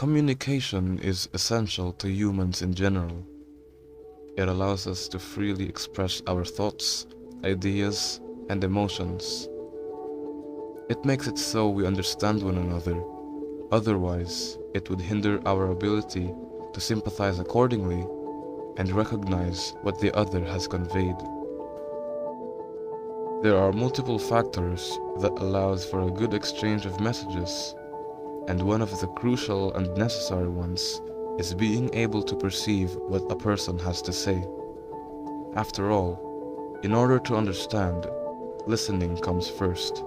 Communication is essential to humans in general. It allows us to freely express our thoughts, ideas, and emotions. It makes it so we understand one another. Otherwise, it would hinder our ability to sympathize accordingly and recognize what the other has conveyed. There are multiple factors that allows for a good exchange of messages, and one of the crucial and necessary ones is being able to perceive what a person has to say. After all, in order to understand, listening comes first.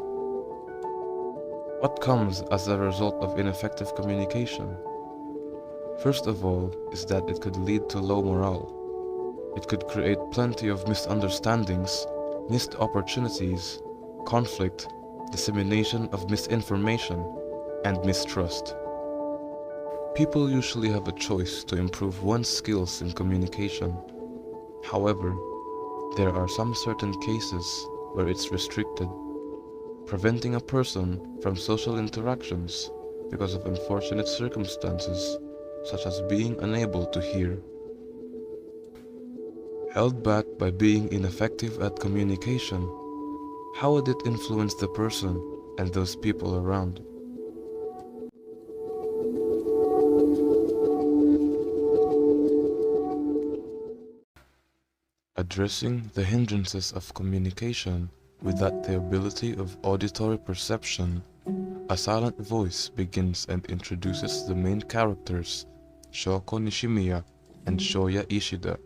What comes as a result of ineffective communication? First of all is that it could lead to low morale. It could create plenty of misunderstandings, missed opportunities, conflict, dissemination of misinformation, and mistrust. People usually have a choice to improve one's skills in communication. However, there are some certain cases where it's restricted, preventing a person from social interactions because of unfortunate circumstances, such as being unable to hear. Held back by being ineffective at communication, how would it influence the person and those people around? Addressing the hindrances of communication without the ability of auditory perception, a silent voice begins and introduces the main characters, Shoko Nishimiya and Shoya Ishida.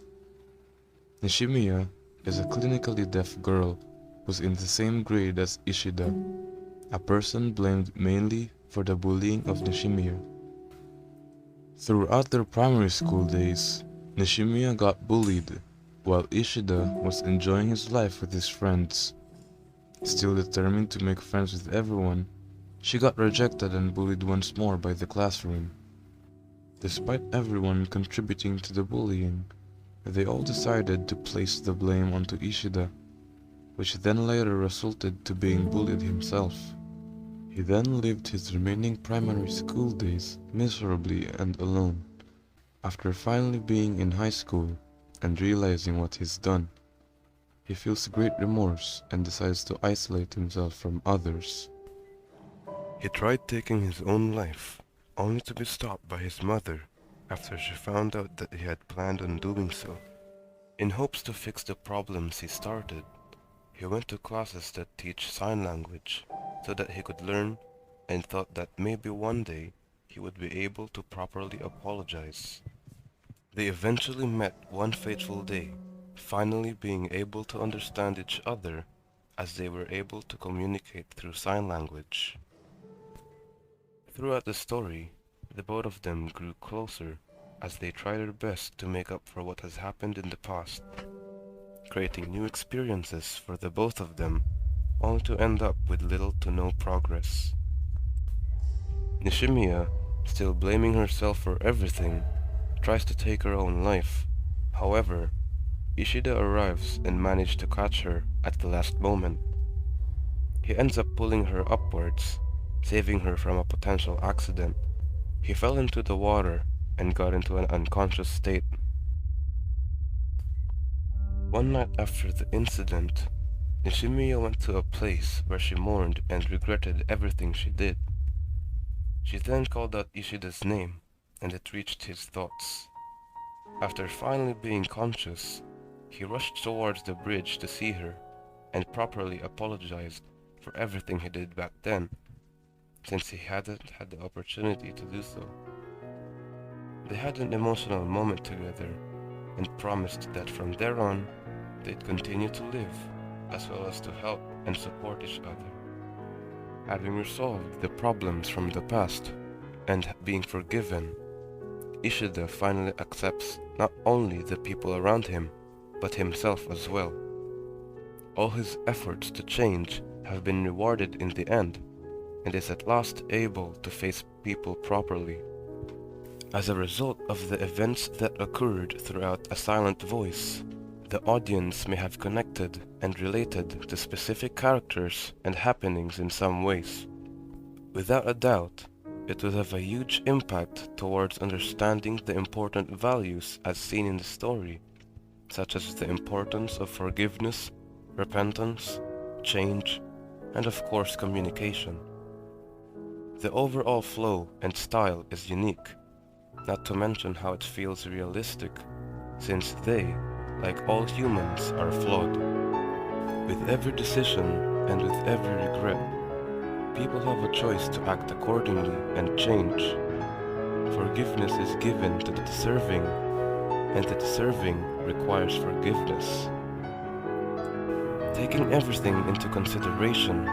Nishimiya is a clinically deaf girl who's in the same grade as Ishida, a person blamed mainly for the bullying of Nishimiya. Throughout their primary school days, Nishimiya got bullied, while Ishida was enjoying his life with his friends. Still determined to make friends with everyone, she got rejected and bullied once more by the classroom. Despite everyone contributing to the bullying, they all decided to place the blame onto Ishida, which then later resulted to being bullied himself. He then lived his remaining primary school days miserably and alone. After finally being in high school and realizing what he's done, he feels great remorse and decides to isolate himself from others. He tried taking his own life, only to be stopped by his mother after she found out that he had planned on doing so. In hopes to fix the problems he started, he went to classes that teach sign language so that he could learn, and thought that maybe one day he would be able to properly apologize. They eventually met one fateful day, finally being able to understand each other as they were able to communicate through sign language. Throughout the story, the both of them grew closer as they tried their best to make up for what has happened in the past, creating new experiences for the both of them, only to end up with little to no progress. Nishimiya, still blaming herself for everything, tries to take her own life. However, Ishida arrives and manages to catch her at the last moment. He ends up pulling her upwards, saving her from a potential accident. He fell into the water and got into an unconscious state. One night after the incident, Nishimiya went to a place where she mourned and regretted everything she did. She then called out Ishida's name, and it reached his thoughts. After finally being conscious, he rushed towards the bridge to see her, and properly apologized for everything he did back then, since he hadn't had the opportunity to do so. They had an emotional moment together, and promised that from there on, they'd continue to live, as well as to help and support each other. Having resolved the problems from the past, and being forgiven, Ishida finally accepts not only the people around him, but himself as well. All his efforts to change have been rewarded in the end, and is at last able to face people properly. As a result of the events that occurred throughout A Silent Voice, the audience may have connected and related to specific characters and happenings in some ways. Without a doubt, it would have a huge impact towards understanding the important values as seen in the story, such as the importance of forgiveness, repentance, change, and of course communication. The overall flow and style is unique, not to mention how it feels realistic, since they, like all humans, are flawed. With every decision and with every regret, people have a choice to act accordingly and change. Forgiveness is given to the deserving, and the deserving requires forgiveness. Taking everything into consideration,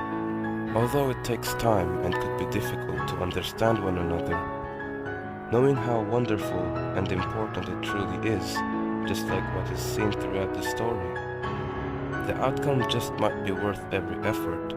although it takes time and could be difficult to understand one another, knowing how wonderful and important it truly is, just like what is seen throughout the story, the outcome just might be worth every effort.